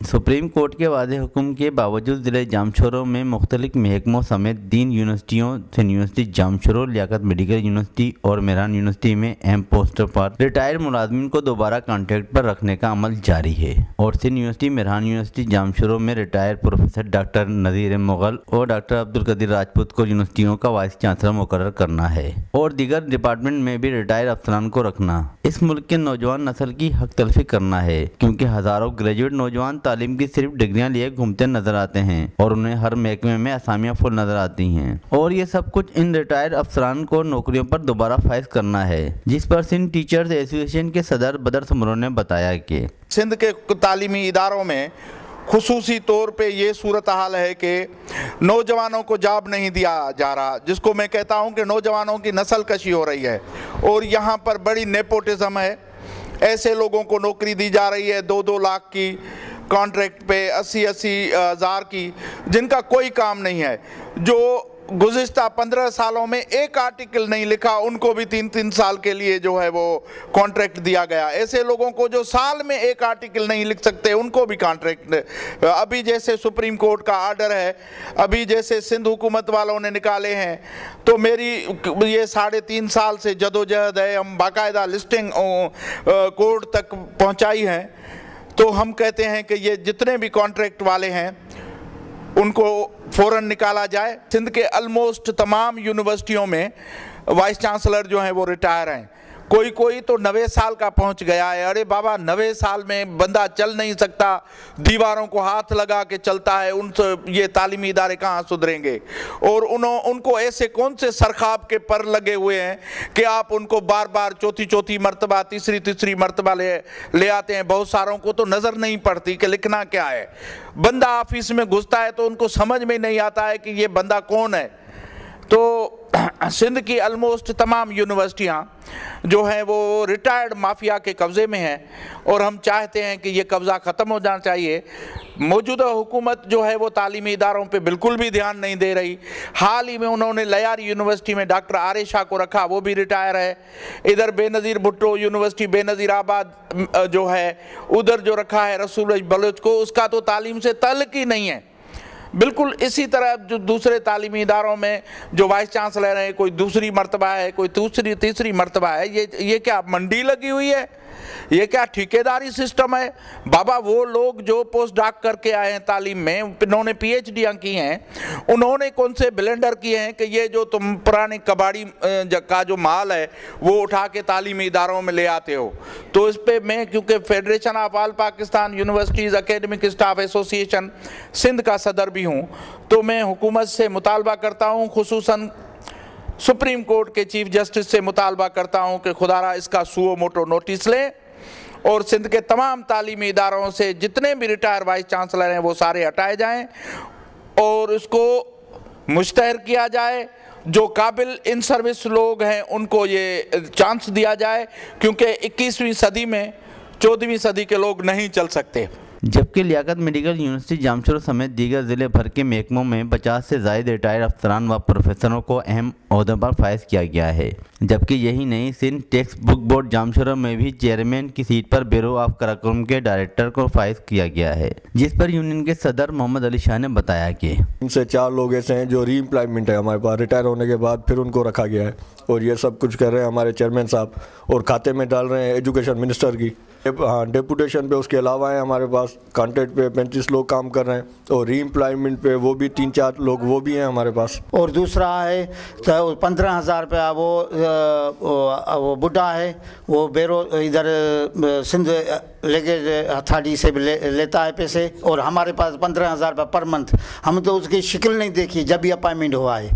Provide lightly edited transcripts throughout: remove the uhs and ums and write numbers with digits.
Supreme court के वादे हुक्म के बावजूद जिले जामशोरों में मुख्तलिफ महकमों समेत 3 यूनिवर्सिटियों Sindh university Jamshoro, Liaquat medical university और मेहरान यूनिवर्सिटी में अहम पोस्टों पर रिटायर्ड मुलाजमीन को दोबारा कॉन्ट्रैक्ट पर रखने का अमल जारी है। और सिंध यूनिवर्सिटी, मेहरान यूनिवर्सिटी जामशोरों में रिटायर्ड प्रोफेसर डॉक्टर नज़ीर मुग़ल और डॉक्टर अब्दुल कदीर राजपूत को यूनिवर्सिटियों का वाइस चांसलर मुकर्रर करना है और दीगर डिपार्टमेंट में भी रिटायर्ड अफसरान को रखना। इस मुल्क के नौजवान नस्ल की हक तलफी करना है, क्योंकि हज़ारों ग्रेजुएट नौजवान तालीम की सिर्फ डिग्रियां लिए घूमते नजर आते हैं और उन्हें हर महकमे में असामियां फुल नजर आती हैं। और ये सब कुछ इन रिटायर्ड अफसरान को नौकरियों पर दोबारा फाइज करना है, जिस पर सिंध टीचर्स एसोसिएशन के सदर बदर समरो ने बताया कि सिंध के तालीमी इदारों में खुसूसी तौर पे ये सूरत हाल है कि नौजवानों को जॉब नहीं दिया जा रहा, जिसको मैं कहता हूँ कि नौजवानों की नस्ल कशी हो रही है। और यहाँ पर बड़ी नेपोटिज्म है, ऐसे लोगों को नौकरी दी जा रही है 2-2 लाख की कॉन्ट्रैक्ट पे, 80-80 हज़ार की, जिनका कोई काम नहीं है। जो गुज़िश्ता 15 सालों में एक आर्टिकल नहीं लिखा, उनको भी 3-3 साल के लिए जो है वो कॉन्ट्रैक्ट दिया गया। ऐसे लोगों को जो साल में एक आर्टिकल नहीं लिख सकते, उनको भी कॉन्ट्रैक्ट। अभी जैसे सुप्रीम कोर्ट का आर्डर है, अभी जैसे सिंध हुकूमत वालों ने निकाले हैं, तो मेरी ये 3.5 साल से जदोजहद है, हम बाकायदा लिस्टिंग कोर्ट तक पहुंचाई है। तो हम कहते हैं कि ये जितने भी कॉन्ट्रैक्ट वाले हैं उनको फ़ौरन निकाला जाए। सिंध के ऑलमोस्ट तमाम यूनिवर्सिटियों में वाइस चांसलर जो हैं वो रिटायर हैं, कोई तो 90 साल का पहुंच गया है। अरे बाबा, 90 साल में बंदा चल नहीं सकता, दीवारों को हाथ लगा के चलता है, उनसे ये तालीमी इदारे कहाँ सुधरेंगे। और उनको ऐसे कौन से सरखाब के पर लगे हुए हैं कि आप उनको बार बार चौथी मरतबा, तीसरी मरतबा ले आते हैं। बहुत सारों को तो नज़र नहीं पड़ती कि लिखना क्या है। बंदा ऑफिस में घुसता है तो उनको समझ में नहीं आता है कि ये बंदा कौन है। तो सिंध की ऑलमोस्ट तमाम यूनिवर्सिटियां जो हैं वो रिटायर्ड माफिया के कब्ज़े में हैं और हम चाहते हैं कि ये कब्ज़ा ख़त्म हो जाना चाहिए। मौजूदा हुकूमत जो है वो तालीमी इदारों पे बिल्कुल भी ध्यान नहीं दे रही। हाल ही में उन्होंने लयारी यूनिवर्सिटी में डॉक्टर आरिशा को रखा, वो भी रिटायर है। इधर बेनज़ीर भुट्टो यूनिवर्सिटी बेनज़ीर आबाद जो है, उधर जो रखा है रसूल बलोच को, उसका तो तालीम से ताल्लुक़ ही नहीं है। बिल्कुल इसी तरह जो दूसरे तालीमी इदारों में जो वाइस चांसलर हैं, कोई दूसरी मरतबा है, कोई तीसरी मरतबा है। ये क्या मंडी लगी हुई है? ये क्या ठेकेदारी सिस्टम है? बाबा, वो लोग जो पोस्ट डॉक करके आए हैं तालीम में, उन्होंने PhD की हैं, उन्होंने कौन से ब्लेंडर किए हैं कि ये जो तुम पुराने कबाड़ी का जो माल है वो उठा के तालीमी इदारों में ले आते हो। तो इस पर मैं, क्योंकि federation of all Pakistan universities academic staff association Sindh का सदर भी हूँ, तो मैं हुकूमत से मुतालबा करता हूँ, खुसूसन सुप्रीम कोर्ट के चीफ जस्टिस से मुतालबा करता हूँ कि खुदारा इसका सुओ मोटो नोटिस लें और सिंध के तमाम तालीमी इदारों से जितने भी रिटायर वाइस चांसलर हैं वो सारे हटाए जाएं और इसको मुश्तहर किया जाए। जो काबिल इन सर्विस लोग हैं उनको ये चांस दिया जाए, क्योंकि 21वीं सदी में 14वीं सदी के लोग नहीं चल सकते। जबकि लियाकत मेडिकल यूनिवर्सिटी जामशोर समेत दीगर ज़िले भर के महकमों में 50 से ज़ायद रिटायर्ड अफसरान व प्रोफेसरों को अहम ओहदों पर फाइज किया गया है। जबकि यही नहीं, Sindh text book board Jamshoro में भी चेयरमैन की सीट पर ब्यूरो ऑफ कार्यक्रम के डायरेक्टर को फाइज किया गया है, जिस पर यूनियन के सदर मोहम्मद अली शाह ने बताया कि इनसे 4 लोग ऐसे हैं जो रीएम्प्लॉयमेंट है हमारे पास, रिटायर होने के बाद फिर उनको रखा गया है और ये सब कुछ कर रहे हैं हमारे चेयरमैन साहब और खाते में डाल रहे हैं एजुकेशन मिनिस्टर की। हाँ, डेपुटेशन पे उसके अलावा है हमारे पास कॉन्ट्रैक्ट पे 35 लोग काम कर रहे हैं और रीएम्प्लॉयमेंट पे वो भी 3-4 लोग वो भी हैं हमारे पास। और दूसरा है तो 15,000 रुपया वो बुढ़ा है, वो बेरो इधर सिंध लेके अथॉरिटी से लेता है पैसे, और हमारे पास 15,000 रुपये पर मंथ। हम तो उसकी शक्ल नहीं देखी जब भी अपॉइंटमेंट हुआ है,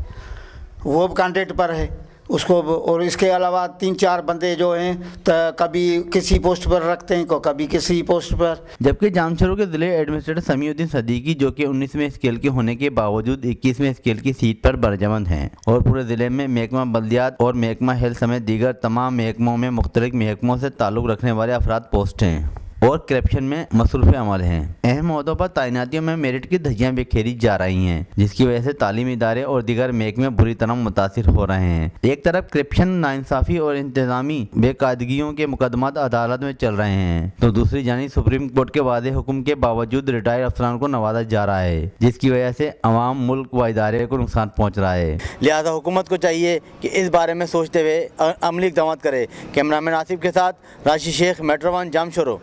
वो कॉन्ट्रैक्ट पर है उसको। और इसके अलावा 3-4 बंदे जो हैं तो कभी किसी पोस्ट पर रखते हैं, को कभी किसी पोस्ट पर। जबकि जामशोर के जिले एडमिनिस्ट्रेटर समीउद्दीन सदीकी, जो कि 19वें स्केल के होने के बावजूद 21वें स्केल की सीट पर बरजमंद हैं और पूरे ज़िले में महकमा बल्दियात और महकमा हेल्थ समेत दीगर तमाम महकमों में मुख्तलिफ महकमों से ताल्लुक़ रखने वाले अफराद पोस्ट हैं। اور کرپشن میں مصروف عمل ہیں۔ اہم عہدوں پر تعیناتیوں میں میرٹ کی دھجیاں بکھیری جا رہی ہیں، جس کی وجہ سے تعلیمی ادارے اور دیگر محکمے بری طرح متاثر ہو رہے ہیں۔ ایک طرف کرپشن، ناانصافی اور انتظامی بے قاعدگیوں کے مقدمات عدالت میں چل رہے ہیں، تو دوسری جانب سپریم کورٹ کے واضح حکم کے باوجود ریٹائر افسران کو نوازا جا رہا ہے، جس کی وجہ سے عوام، ملک و ادارے کو نقصان پہنچ رہا ہے۔ لہذا حکومت کو چاہیے کہ اس بارے میں سوچتے ہوئے عملی اقدامات کرے۔ کیمرہ مین آصف کے ساتھ راشد شیخ، میٹرو ون، جامشورو۔